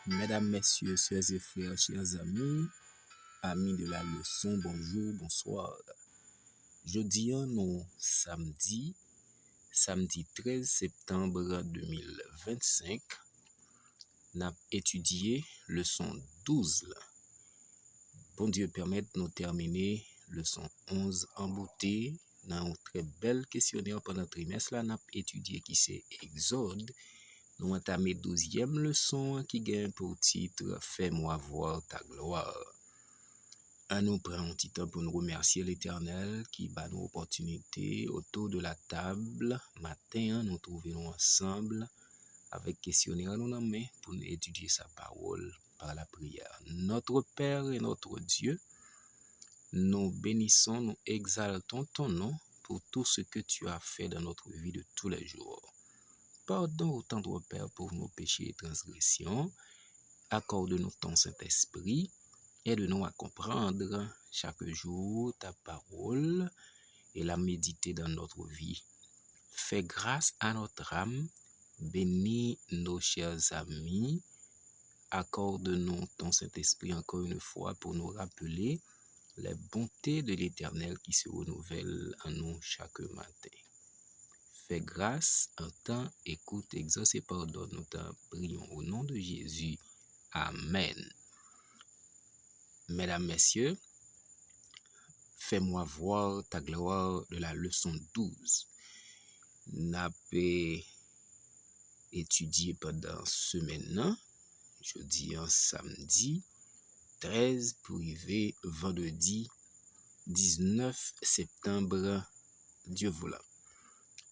Mesdames, Messieurs, sœurs et frères, chers amis de la leçon, bonjour, bonsoir. Jeudi, nous samedi 13 septembre 2025, n'a étudié leçon 12. Bon Dieu permette nous terminer leçon 11 en beauté. Dans un très bel questionnaire pendant le trimestre, là, n'a étudié qui c'est Exode. Nous entamons 12e leçon qui gagne pour titre Fais-moi voir ta gloire. Nous prenons un petit temps pour nous remercier l'Éternel qui bat nous opportunités autour de la table. Matin, nous trouvons ensemble avec questionnaire nous en main pour nous étudier sa parole par la prière. Notre Père et notre Dieu, nous bénissons, nous exaltons ton nom pour tout ce que tu as fait dans notre vie de tous les jours. Pardon au tendre Père pour nos péchés et transgressions. Accorde-nous ton Saint-Esprit. Aide-nous à comprendre chaque jour ta parole et la méditer dans notre vie. Fais grâce à notre âme. Bénis nos chers amis. Accorde-nous ton Saint-Esprit encore une fois pour nous rappeler les bontés de l'Éternel qui se renouvellent en nous chaque matin. Fais grâce, entends, écoute, exauce et pardonne. Nous t'en prions au nom de Jésus. Amen. Mesdames, Messieurs, fais-moi voir ta gloire de la leçon 12. N'a pas étudié pendant semaine, jeudi en samedi 13 pour arriver vendredi 19 septembre, Dieu voulant.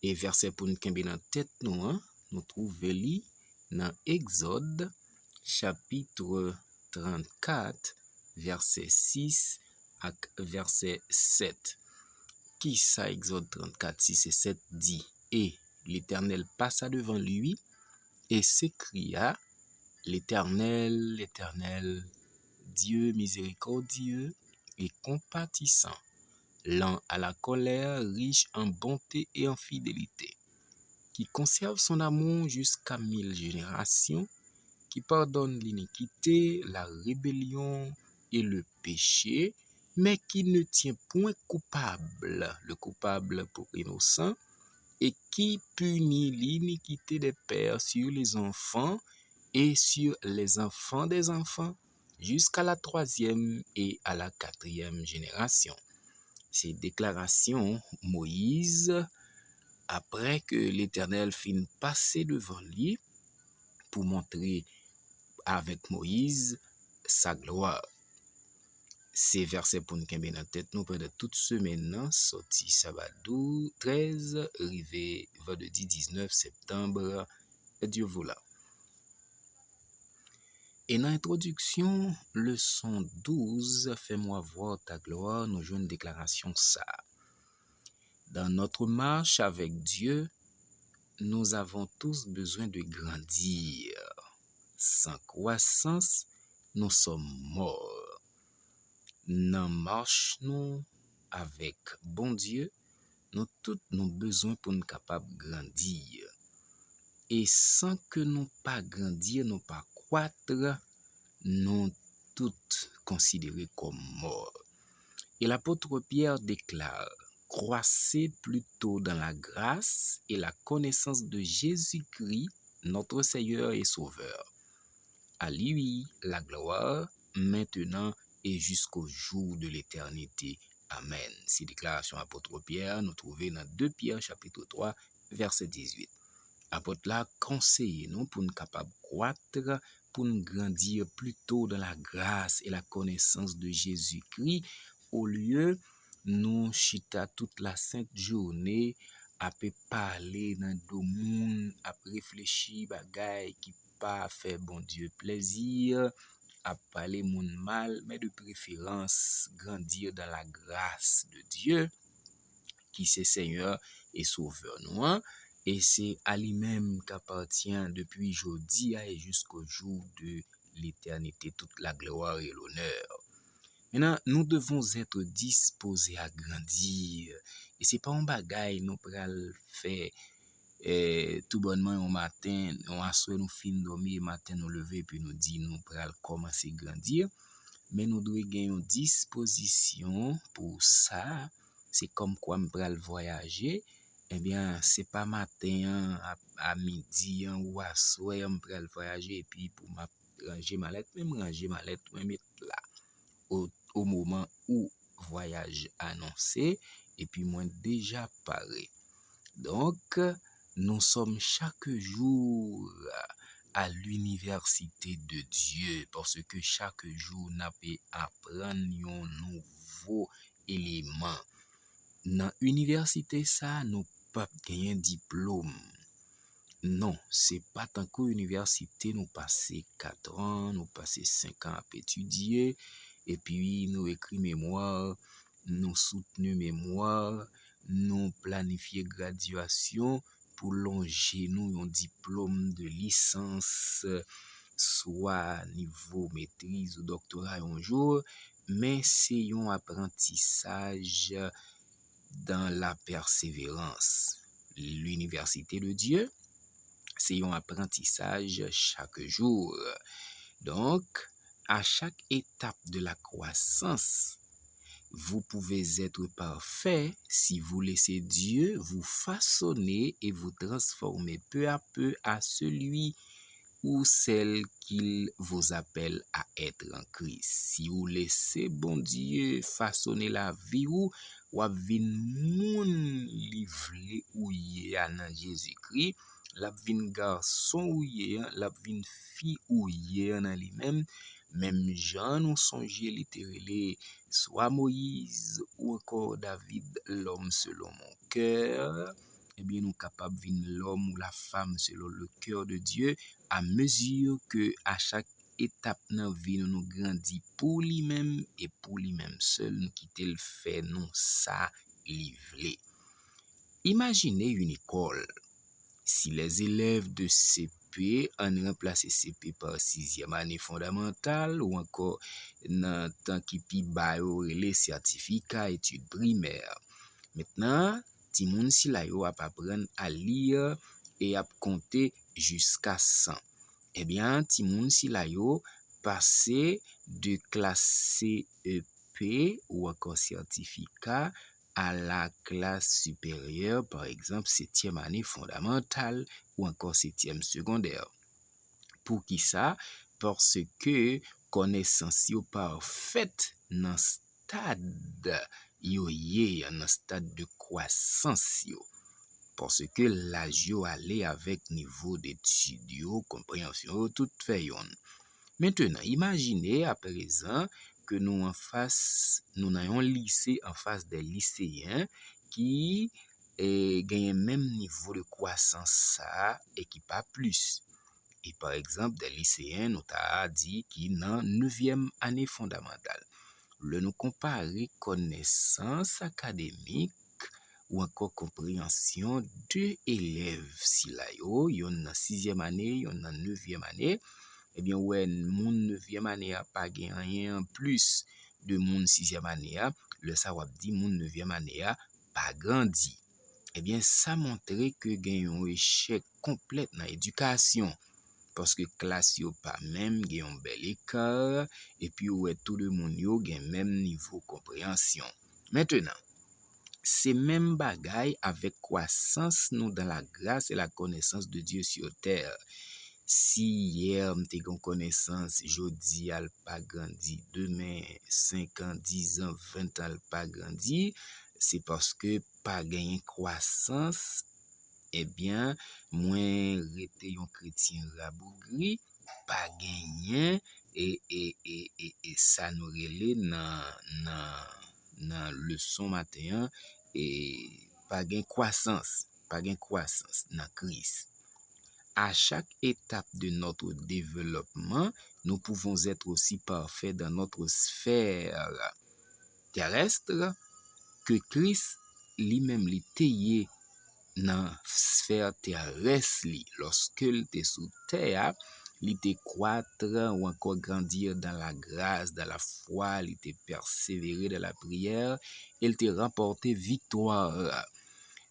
Et verset pour nous camper dans tête nous trouvons dans Exode chapitre 34 verset 6 à verset 7. Qui ça Exode 34 6 et 7 dit: Et l'Éternel passa devant lui et s'écria: L'Éternel, l'Éternel, Dieu miséricordieux et compatissant, lent à la colère, riche en bonté et en fidélité, qui conserve son amour jusqu'à 1000 générations, qui pardonne l'iniquité, la rébellion et le péché, mais qui ne tient point le coupable pour innocent, et qui punit l'iniquité des pères sur les enfants et sur les enfants des enfants, jusqu'à la 3e et à la 4e génération. Ces déclarations, Moïse, après que l'Éternel finit passer devant lui pour montrer avec Moïse sa gloire. Ces versets pour nous camper dans tête nous pendant toute semaine, sorti sabbat 13, arrivé vendredi 19 septembre, Dieu voulant. Et dans l'introduction, leçon 12, Fais-moi voir ta gloire, nous jouons une déclaration ça. Dans notre marche avec Dieu, nous avons tous besoin de grandir. Sans croissance, nous sommes morts. Dans marche nous avec bon Dieu, nous tous nous besoin pour nous capables de grandir. Et sans que nous pas grandir, nous pas croître, nous tous considérés comme morts. Et l'apôtre Pierre déclare: Croissez plutôt dans la grâce et la connaissance de Jésus-Christ, notre Seigneur et Sauveur. À lui la gloire, maintenant et jusqu'au jour de l'éternité. Amen. Ces déclarations apôtre Pierre, nous trouvons dans 2 Pierre chapitre 3, verset 18. Apôtre là conseille nous pour nous capables de croître, pour nous grandir plutôt dans la grâce et la connaissance de Jésus-Christ, au lieu nous chita toute la sainte journée à parler dans le monde, à réfléchir bagay qui pas fait bon Dieu plaisir, à parler moun mal, mais de préférence grandir dans la grâce de Dieu qui c'est Seigneur et Sauveur nous. Et c'est à lui-même qu'appartient depuis aujourd'hui et jusqu'au jour de l'éternité toute la gloire et l'honneur. Maintenant, nous devons être disposés à grandir. Et c'est pas un bagay nous pral faire Et tout bonnement, un matin, on assoit nous fin dormir, matin nous lever, puis nous dit nous pral commencer grandir. Mais nous devons gagner une disposition pour ça. C'est comme quoi me pral voyager. Eh bien, c'est pas matin à midi ou à soir me pral voyager et puis pour m'a ranger ma lettre, même ranger ma lettre, même mettre là au moment où voyage annoncé et puis moi déjà paré. Donc, nous sommes chaque jour à l'université de Dieu parce que chaque jour, nous peut apprendre un nouveau élément. Dans l'université, ça, nous pas gagner un diplôme. Non, c'est pas tant qu'à l'université, nous passer 4 ans, nous passer 5 ans à étudier, et puis nous écrit mémoire, nous soutenu mémoire, nous planifier graduation pour longer nous un diplôme de licence, soit niveau maîtrise ou doctorat un jour, mais c'est un apprentissage dans la persévérance. L'université de Dieu, c'est un apprentissage chaque jour. Donc, à chaque étape de la croissance, vous pouvez être parfait si vous laissez Dieu vous façonner et vous transformer peu à peu à celui ou celle qu'il vous appelle à être en Christ. Si vous laissez bon Dieu façonner la vie ou vin moun livre ou yé nan Jésus-Christ, la vin garçon ou yé, la vin fille ou yé nan lui-même, même Jean nous songe littéralement, soit Moïse ou encore David, l'homme selon mon cœur, eh bien nous capables de l'homme ou la femme selon le cœur de Dieu à mesure que à chaque étape dans vie nous grandit pour lui-même et pour lui-même seul nous quitter le fait non ça livrer. Imaginez une école. Si les élèves de CP en remplacé CP par 6e année fondamentale ou encore dans temps qui pi ba yo les certificats études primaires. Maintenant, ti moun si la yo ap apprendre à lire et à compter jusqu'à 100. Eh bien, ti moun si la yo passer de classe CEP ou encore certificat à la classe supérieure, par exemple 7e année fondamentale ou encore 7e secondaire. Pour qui ça? Parce que connaissance yo parfaite dans stade yo yé, dans stade de croissance yo. Parce que l'âge yo allé avec niveau d'études yo, compréhension, tout fait yon. Maintenant, imaginez à présent que nous n'ayons un lycée en face des lycéens qui gagnent même niveau de croissance ça et qui pas plus. Et par exemple, des lycéens, nous t'a dit qui dans 9e année fondamentale. Le nous comparer connaissance académique ou encore compréhension de élèves si la yo, yon dans 6e année, yon dans 9e année, eh bien, ouais, mon 9e année a pas gagné rien plus de mon 6e année a, le ça wap dit mon 9e année a pas grandi. Eh bien, ça montre que gagne un échec complet dans l'éducation. Parce que classe yo pas même gagne un bel écart et puis ouais tout le monde yo gagne même niveau compréhension. Maintenant, c'est même bagaille avec croissance nous dans la grâce et la connaissance de Dieu sur terre. Si hier m'te gon connaissance, jodi al pas grandi, demain 5 ans, 10 ans, 20 ans al pas grandi, c'est parce que pas gagné croissance. Eh bien, moins rete yon chrétien rabougri, pas gagné et ça nous relève dans leçon matin et pas gain croissance dans Christ. À chaque étape de notre développement, nous pouvons être aussi parfaits dans notre sphère terrestre que Christ lui-même l'était dans sphère terrestre lorsque il était sous terre, il était croître ou encore grandir dans la grâce, dans la foi, il était persévérer dans la prière, il était remporté victoire.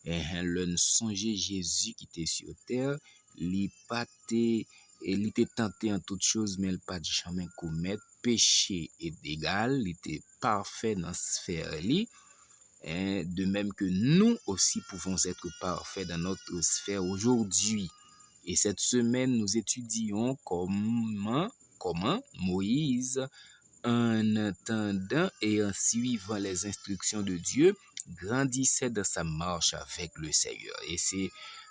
Le songer Jésus qui était sur terre, il pas té- il était tenté en toutes choses, mais il pas jamais commettre péché et d'égal, il était parfait dans sphère li. De même que nous aussi pouvons être parfaits dans notre sphère aujourd'hui. Et cette semaine, nous étudions comment Moïse, en attendant et en suivant les instructions de Dieu, grandissait dans sa marche avec le Seigneur. Et c'est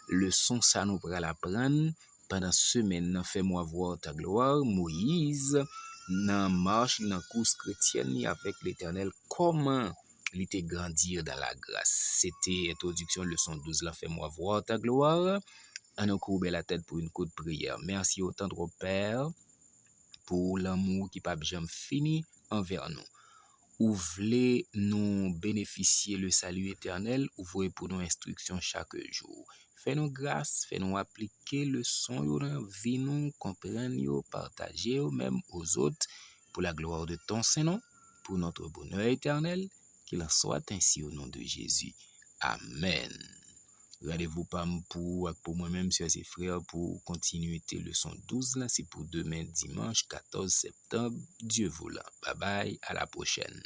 leçon ça nous pourra l'apprendre pendant semaine. Fais-moi voir ta gloire. Moïse, dans marche, dans course chrétienne avec l'Éternel, comment il était grandir dans la grâce. C'était introduction leçon 12 là. Fais-moi voir ta gloire. On a courbé la tête pour une courte prière. Merci au tendre Père pour l'amour qui pas jamais fini envers nous. Ou voulez nous bénéficier le salut éternel, ouvrez pour nos instructions chaque jour. Fais-nous grâce, fais-nous appliquer le son dans vie nous, comprendre, partager même aux autres pour la gloire de ton Saint-Nom, pour notre bonheur éternel, qu'il en soit ainsi au nom de Jésus. Amen. Rendez-vous pas pour moi-même, chers et frères, pour continuer leçon 12 là, c'est pour demain dimanche 14 septembre. Dieu voulant. Bye bye, à la prochaine.